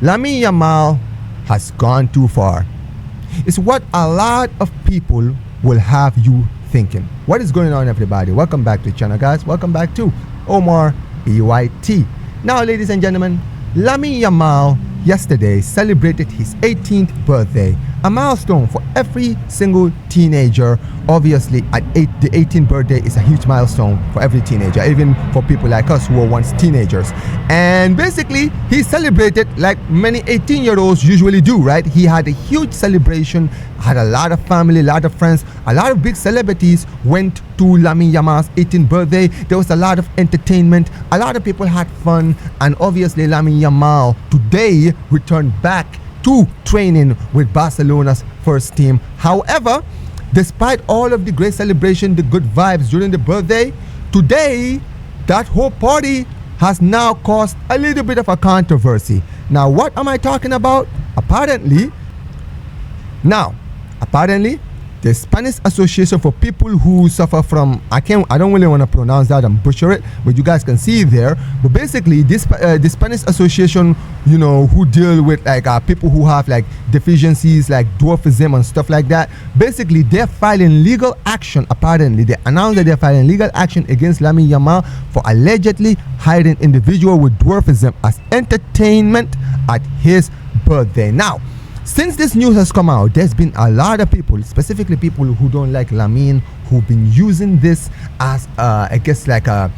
Lamine Yamal has gone too far. It's what a lot of people will have you thinking. What is going on, everybody? Welcome back to the channel, guys. Welcome back to Omar BYT. Now, ladies and gentlemen, Lamine Yamal yesterday celebrated his 18th birthday, a milestone for every single teenager. Obviously, the 18th birthday is a huge milestone for every teenager, even for people like us who were once teenagers. And basically, he celebrated like many 18-year-olds usually do, right? He had a huge celebration, had a lot of family, a lot of friends, a lot of big celebrities went to Lamine Yamal's 18th birthday. There was a lot of entertainment, a lot of people had fun, and obviously Lamine Yamal today returned back to training with Barcelona's first team. However, despite all of the great celebration, the good vibes during the birthday, today that whole party has now caused a little bit of a controversy. Now, what am I talking about? Apparently, the Spanish Association for People Who Suffer from, I don't really want to pronounce that and butcher it, but you guys can see there. But basically, this the Spanish Association, who deal with like people who have like deficiencies like dwarfism and stuff like that. Basically, they're filing legal action. Apparently, they announced that they're filing legal action against Lamine Yamal for allegedly hiring individual with dwarfism as entertainment at his birthday. Now, since this news has come out, there's been a lot of people, specifically people who don't like Lamine, who've been using this as, I guess, like a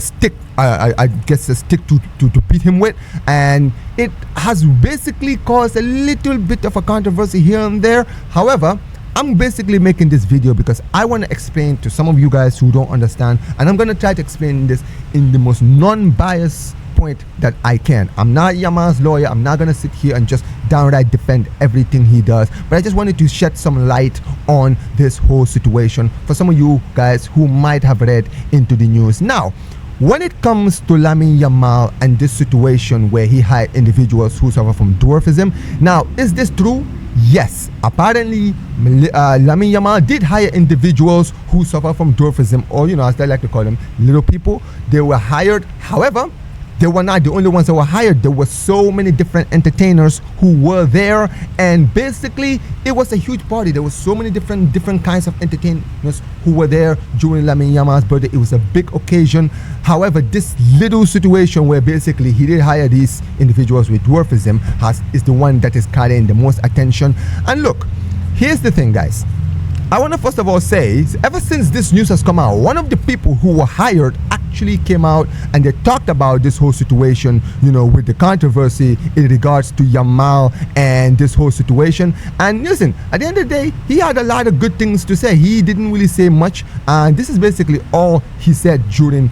stick, I guess a stick to beat him with, and it has basically caused a little bit of a controversy here and there. However, I'm basically making this video because I want to explain to some of you guys who don't understand, and I'm going to try to explain this in the most non-biased point that I can. I'm not Yamal's lawyer. I'm not gonna sit here and just downright defend everything he does, but I just wanted to shed some light on this whole situation for some of you guys who might have read into the news. Now, when it comes to Lamine Yamal and this situation where he hired individuals who suffer from dwarfism, now, is this true? Yes, apparently Lamine Yamal did hire individuals who suffer from dwarfism, or as they like to call them, little people. They were hired. However, they were not the only ones that were hired. There were so many different entertainers who were there, and basically it was a huge party. There were so many different kinds of entertainers who were there during Lamine Yamal's birthday. It was a big occasion. However, this little situation where basically he did hire these individuals with dwarfism is the one that is carrying the most attention. And look, here's the thing, guys. I want to first of all say, ever since this news has come out, one of the people who were hired actually came out and they talked about this whole situation, with the controversy in regards to Yamal and this whole situation. And listen, at the end of the day, he had a lot of good things to say. He didn't really say much, and this is basically all he said during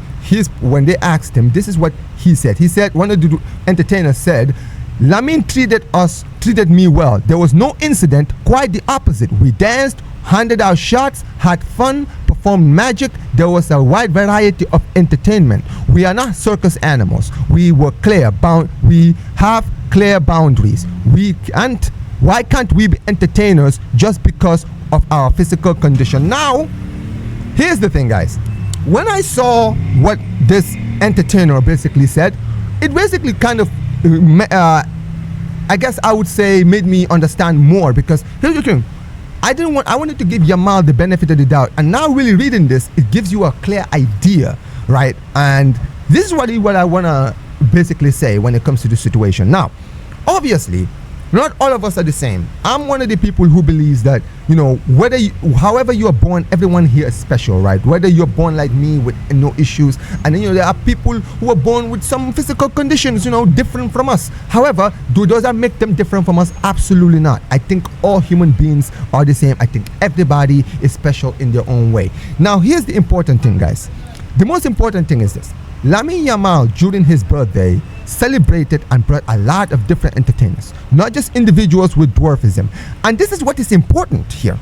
when they asked him. This is what he said. He said, one of the entertainers said, "Lamine treated me well. There was no incident, quite the opposite. We danced, handed out shots, had fun, performed magic. There was a wide variety of entertainment. We are not circus animals. We have clear boundaries. Why can't we be entertainers just because of our physical condition?" Now, here's the thing, guys. When I saw what this entertainer basically said, it basically kind of I guess I would say made me understand more, because here's the thing. I wanted to give Yamal the benefit of the doubt, and now really reading this, it gives you a clear idea, right? And this is what I want to basically say when it comes to this situation. Now, obviously, not all of us are the same. I'm one of the people who believes that, however you are born, everyone here is special, right? Whether you're born like me with no issues, and then, there are people who are born with some physical conditions, different from us. However, does that make them different from us? Absolutely not. I think all human beings are the same. I think everybody is special in their own way. Now, here's the important thing, guys. The most important thing is this. Lamine Yamal, during his birthday, celebrated and brought a lot of different entertainers, not just individuals with dwarfism. And this is what is important here.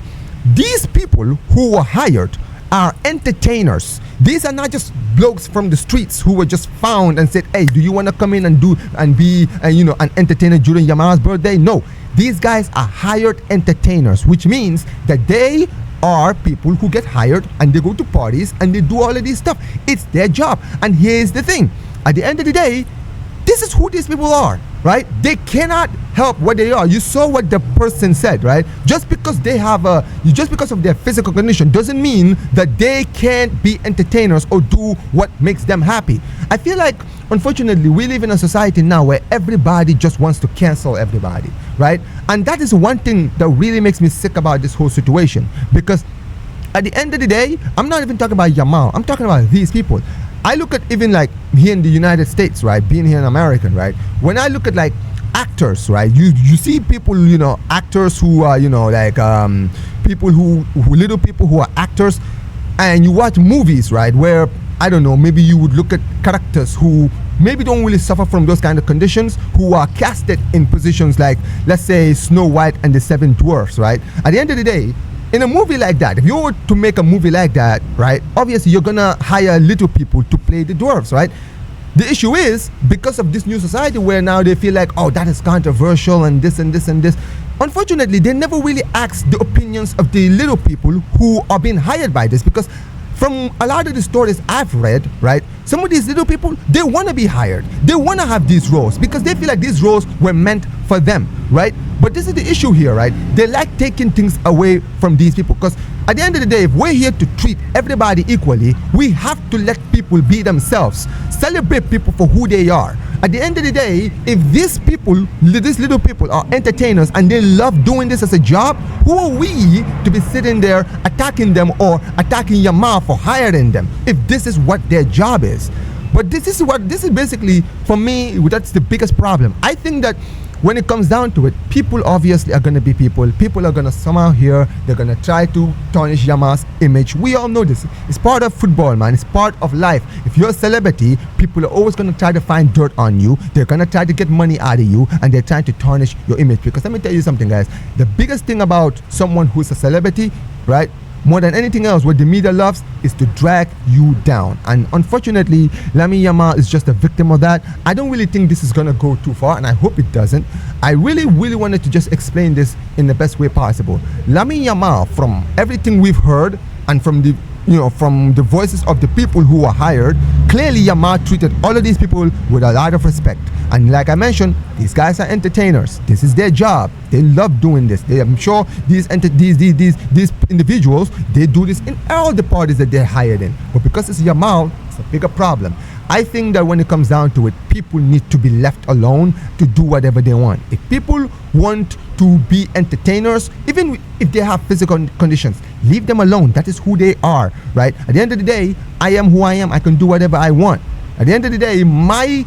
These people who were hired are entertainers. These are not just blokes from the streets who were just found and said, "Hey, do you want to come in and be an entertainer during Yamal's birthday?" No, these guys are hired entertainers, which means that they are people who get hired and they go to parties and they do all of this stuff. It's their job. And here's the thing. At the end of the day, this is who these people are. right? They cannot help what they are. You saw what the person said, right? Just because they have just because of their physical condition doesn't mean that they can't be entertainers or do what makes them happy. I feel like, unfortunately, we live in a society now where everybody just wants to cancel everybody, right? And that is one thing that really makes me sick about this whole situation, because at the end of the day, I'm not even talking about Yamal. I'm talking about these people. I look at even like here in the United States, right? Being here in America, right? When I look at like actors, right? You see people, actors who are, like people who little people who are actors, and you watch movies, right? Where, I don't know, maybe you would look at characters who maybe don't really suffer from those kind of conditions, who are casted in positions like, let's say, Snow White and the Seven Dwarfs, right? At the end of the day, in a movie like that, if you were to make a movie like that, right, obviously you're gonna hire little people to play the dwarves, right? The issue is, because of this new society where now they feel like, oh, that is controversial and this and this and this, unfortunately, they never really ask the opinions of the little people who are being hired by this. Because from a lot of the stories I've read, right, some of these little people, they want to be hired. They want to have these roles because they feel like these roles were meant for them, right? But this is the issue here, right? They like taking things away from these people, because at the end of the day, if we're here to treat everybody equally, we have to let people be themselves, celebrate people for who they are. At the end of the day, if these people, these little people are entertainers and they love doing this as a job, who are we to be sitting there attacking them or attacking Yamal for hiring them if this is what their job is? But this is basically, for me, that's the biggest problem. I think that when it comes down to it, people obviously are going to be people. People are going to somehow here, they're going to try to tarnish Yamal's image. We all know this. It's part of football, man. It's part of life. If you're a celebrity, people are always going to try to find dirt on you. They're going to try to get money out of you, and they're trying to tarnish your image. Because let me tell you something, guys. The biggest thing about someone who's a celebrity, right, more than anything else, what the media loves is to drag you down. And unfortunately, Lamine Yamal is just a victim of that. I don't really think this is going to go too far, and I hope it doesn't. I really wanted to just explain this in the best way possible. Lamine Yamal, from everything we've heard and from the from the voices of the people who were hired, clearly Yamal treated all of these people with a lot of respect. And like I mentioned, these guys are entertainers. This is their job. They love doing this. I'm sure these individuals, they do this in all the parties that they're hired in. But because it's Yamal, it's a bigger problem. I think that when it comes down to it, people need to be left alone to do whatever they want. If people want to be entertainers, even if they have physical conditions, leave them alone. That is who they are, right? At the end of the day, I am who I am. I can do whatever I want. At the end of the day, my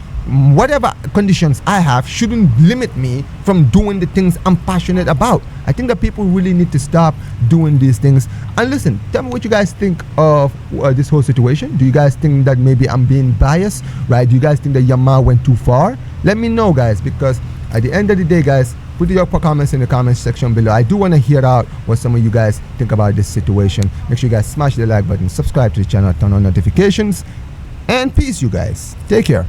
whatever conditions I have shouldn't limit me from doing the things I'm passionate about. I think that people really need to stop doing these things. And listen, tell me what you guys think of this whole situation. Do you guys think that maybe I'm being biased, right? Do you guys think that Yamal went too far? Let me know, guys, because at the end of the day, guys, put your comments in the comments section below. I do want to hear out what some of you guys think about this situation. Make sure you guys smash the like button, subscribe to the channel, turn on notifications, and peace, you guys. Take care.